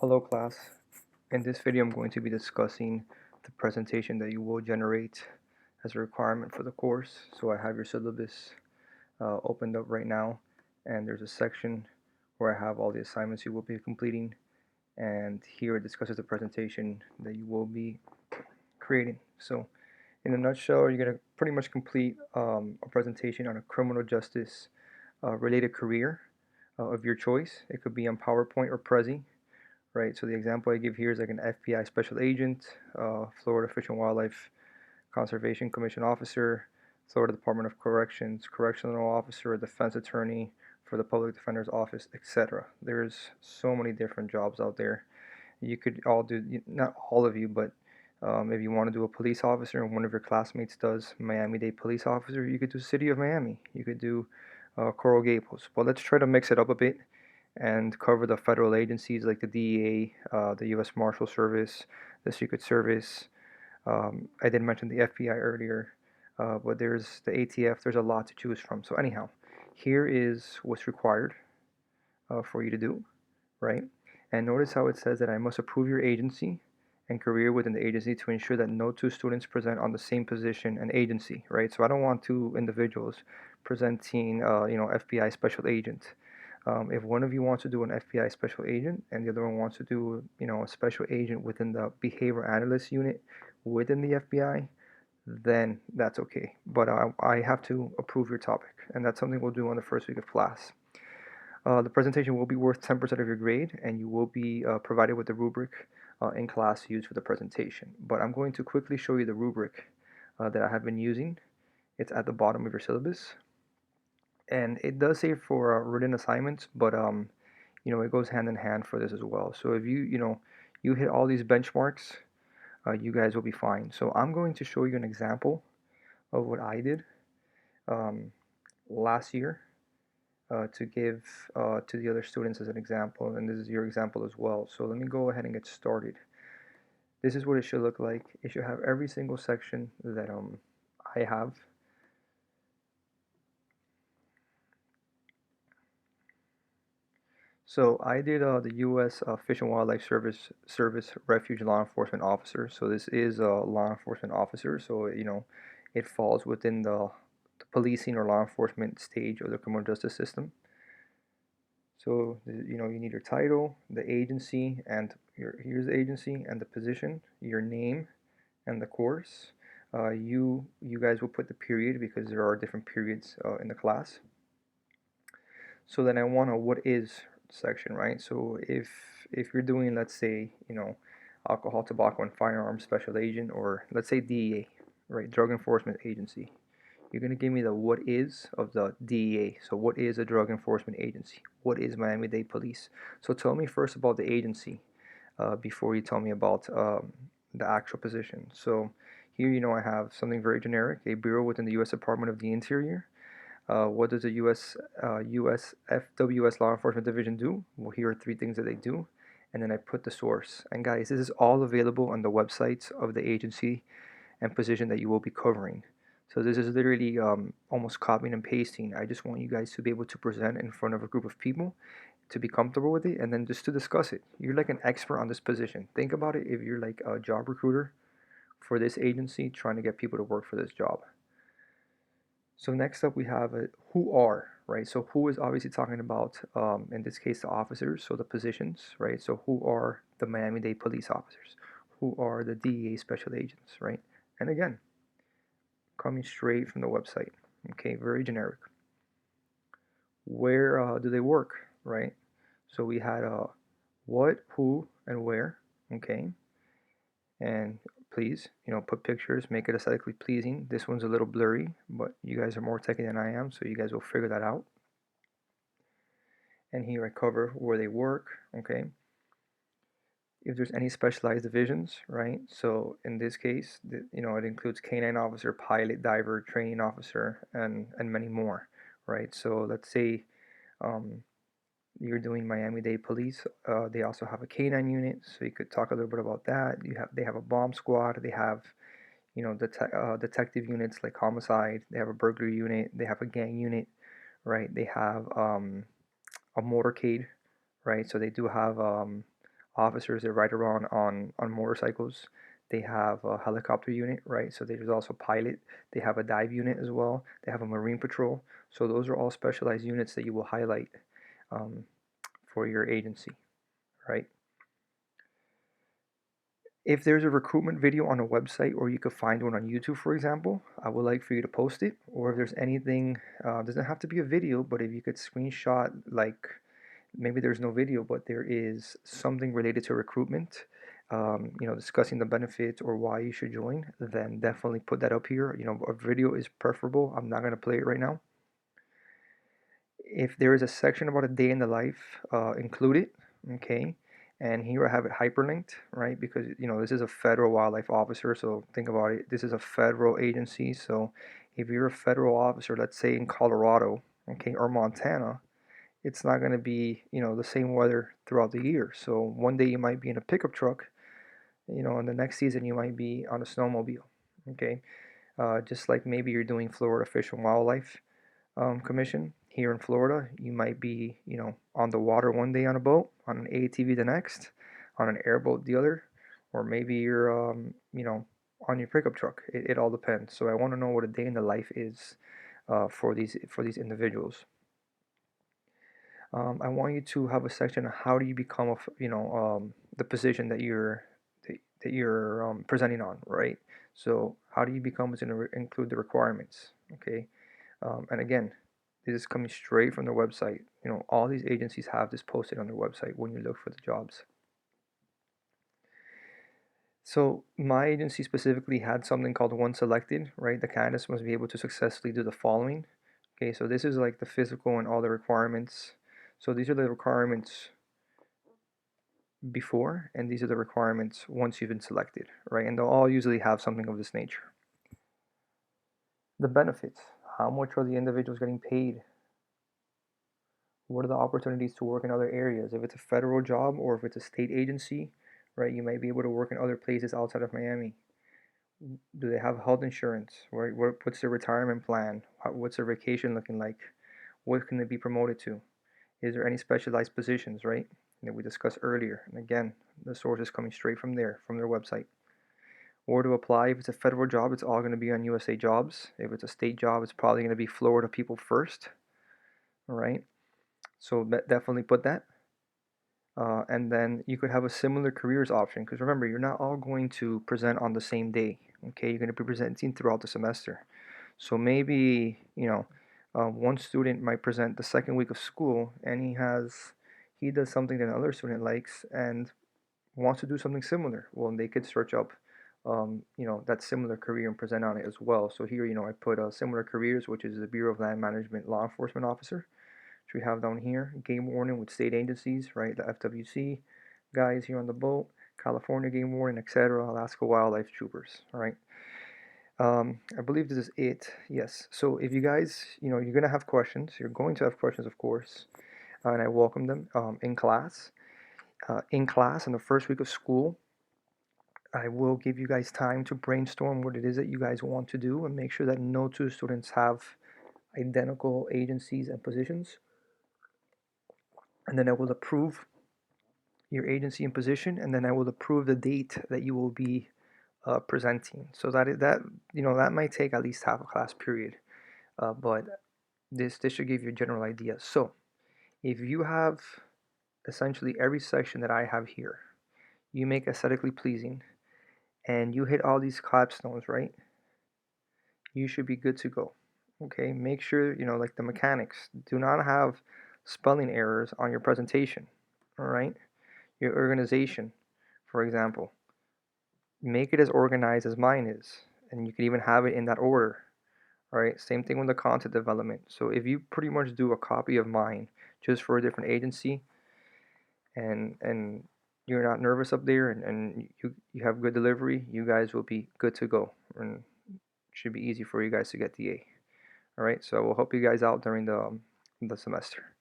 Hello class. In this video I'm going to be discussing the presentation that you will generate as a requirement for the course. So I have your syllabus opened up right now, and there's a section where I have all the assignments you will be completing, and here it discusses the presentation that you will be creating. So in a nutshell, you're going to pretty much complete a presentation on a criminal justice related career of your choice. It could be on PowerPoint or Prezi. Right, so the example I give here is like an FBI special agent, Florida Fish and Wildlife Conservation Commission officer, Florida Department of Corrections, correctional officer, defense attorney for the public defender's office, etc. There's so many different jobs out there. You could all do, not all of you, but if you want to do a police officer and one of your classmates does Miami-Dade police officer, you could do City of Miami. You could do Coral Gables. But let's try to mix it up a bit and cover the federal agencies like the DEA, the U.S. Marshal Service, the Secret Service. I did mention the FBI earlier, but there's the ATF. There's a lot to choose from. So anyhow, here is what's required for you to do, right? And notice how it says that I must approve your agency and career within the agency to ensure that no two students present on the same position and agency, right? So I don't want two individuals presenting, FBI special agent. If one of you wants to do an FBI special agent and the other one wants to do, a special agent within the behavior analyst unit within the FBI, then that's okay. But I have to approve your topic, and that's something we'll do on the first week of class. The presentation will be worth 10% of your grade, and you will be provided with the rubric in class used for the presentation. But I'm going to quickly show you the rubric that I have been using. It's at the bottom of your syllabus, and it does say for written assignments, but it goes hand in hand for this as well. So if you hit all these benchmarks, you guys will be fine. So I'm going to show you an example of what I did um, last year to give to the other students as an example, and this is your example as well. So let me go ahead and get started. This is what it should look like. It should have every single section that I have. So I did the U.S. Fish and Wildlife Service Refuge Law Enforcement Officer. So this is a law enforcement officer. So it falls within the policing or law enforcement stage of the criminal justice system. So you need your title, the agency, and here's the agency and the position, your name, and the course. You guys will put the period because there are different periods in the class. So then I want a what is section, right? So if you're doing, let's say, alcohol, tobacco, and firearms special agent, or let's say DEA, right, Drug Enforcement Agency, you're going to give me the what is of the DEA. So what is a drug enforcement agency? What is Miami-Dade Police? So tell me first about the agency before you tell me about the actual position. So here, I have something very generic, a bureau within the U.S. Department of the Interior. What does the USFWS Law Enforcement Division do? Well, here are three things that they do, and then I put the source. And guys, this is all available on the websites of the agency and position that you will be covering. So this is literally almost copying and pasting. I just want you guys to be able to present in front of a group of people, to be comfortable with it, and then just to discuss it. You're like an expert on this position. Think about it if you're like a job recruiter for this agency trying to get people to work for this job. So next up we have who are, right? So who is obviously talking about, in this case, the officers, so the positions, right? So who are the Miami-Dade police officers? Who are the DEA special agents, right? And again, coming straight from the website, okay, very generic. Where do they work, right? So we had what, who, and where, okay? And please, put pictures, make it aesthetically pleasing. This one's a little blurry, but you guys are more techy than I am, so you guys will figure that out. And here I cover where they work, okay? If there's any specialized divisions, right? So in this case, it includes canine officer, pilot, diver, training officer, and many more, right? So let's say you're doing Miami-Dade Police. They also have a canine unit, so you could talk a little bit about that. They have a bomb squad. They have detective units like homicide. They have a burglary unit. They have a gang unit, right? They have a motorcade, right? So they do have officers that ride around on motorcycles. They have a helicopter unit, right? So there's also pilot. They have a dive unit as well. They have a marine patrol. So those are all specialized units that you will highlight um, for your agency, right? If there's a recruitment video on a website, or you could find one on YouTube, for example, I would like for you to post it. Or if there's anything, doesn't have to be a video, but if you could screenshot, like maybe there's no video, but there is something related to recruitment, discussing the benefits or why you should join, then definitely put that up here. A video is preferable. I'm not going to play it right now. If there is a section about a day in the life, include it, okay? And here I have it hyperlinked, right? Because this is a federal wildlife officer, so think about it. This is a federal agency, so if you're a federal officer, let's say in Colorado, okay, or Montana, it's not going to be the same weather throughout the year. So one day you might be in a pickup truck, and the next season you might be on a snowmobile, okay? Just like maybe you're doing Florida Fish and Wildlife Commission here in Florida. You might be, on the water one day on a boat, on an ATV the next, on an airboat the other, or maybe you're, on your pickup truck. It all depends. So I want to know what a day in the life is for these individuals. I want you to have a section on how do you become the position that you're presenting on, right? So how do you become is going to include the requirements, okay? And again, this is coming straight from their website. All these agencies have this posted on their website when you look for the jobs. So my agency specifically had something called One Selected, right? The candidates must be able to successfully do the following. Okay, so this is like the physical and all the requirements. So these are the requirements before, and these are the requirements once you've been selected, right? And they'll all usually have something of this nature. The benefits. How much are the individuals getting paid? What are the opportunities to work in other areas? If it's a federal job or if it's a state agency, right, you might be able to work in other places outside of Miami. Do they have health insurance? Right? What's their retirement plan? What's their vacation looking like? What can they be promoted to? Is there any specialized positions, right, that we discussed earlier? And again, the source is coming straight from their website. Or to apply, if it's a federal job, it's all going to be on USA Jobs. If it's a state job, it's probably going to be Florida People First, all right? So definitely put that. And then you could have a similar careers option, because remember, you're not all going to present on the same day. Okay, you're going to be presenting throughout the semester. So maybe one student might present the second week of school, and he does something that another student likes and wants to do something similar. Well, they could search up that similar career and present on it as well. So here, I put similar careers, which is the Bureau of Land Management Law Enforcement Officer, which we have down here. Game warden with state agencies, right? The FWC guys here on the boat, California game warden, etc. Alaska Wildlife Troopers, all right? I believe this is it. Yes. So if you guys, you're gonna have questions. You're going to have questions, of course, and I welcome them in class. In the first week of school, I will give you guys time to brainstorm what it is that you guys want to do, and make sure that no two students have identical agencies and positions. And then I will approve your agency and position, and then I will approve the date that you will be presenting. So that might take at least half a class period, but this should give you a general idea. So if you have essentially every section that I have here, you make aesthetically pleasing, and you hit all these capstones, right? You should be good to go. Okay, make sure like the mechanics. Do not have spelling errors on your presentation. All right, your organization, for example, make it as organized as mine is, and you can even have it in that order. All right, same thing with the content development. So if you pretty much do a copy of mine just for a different agency, and you're not nervous up there, and you have good delivery, you guys will be good to go, and it should be easy for you guys to get the A. All right, so I will help you guys out during the semester.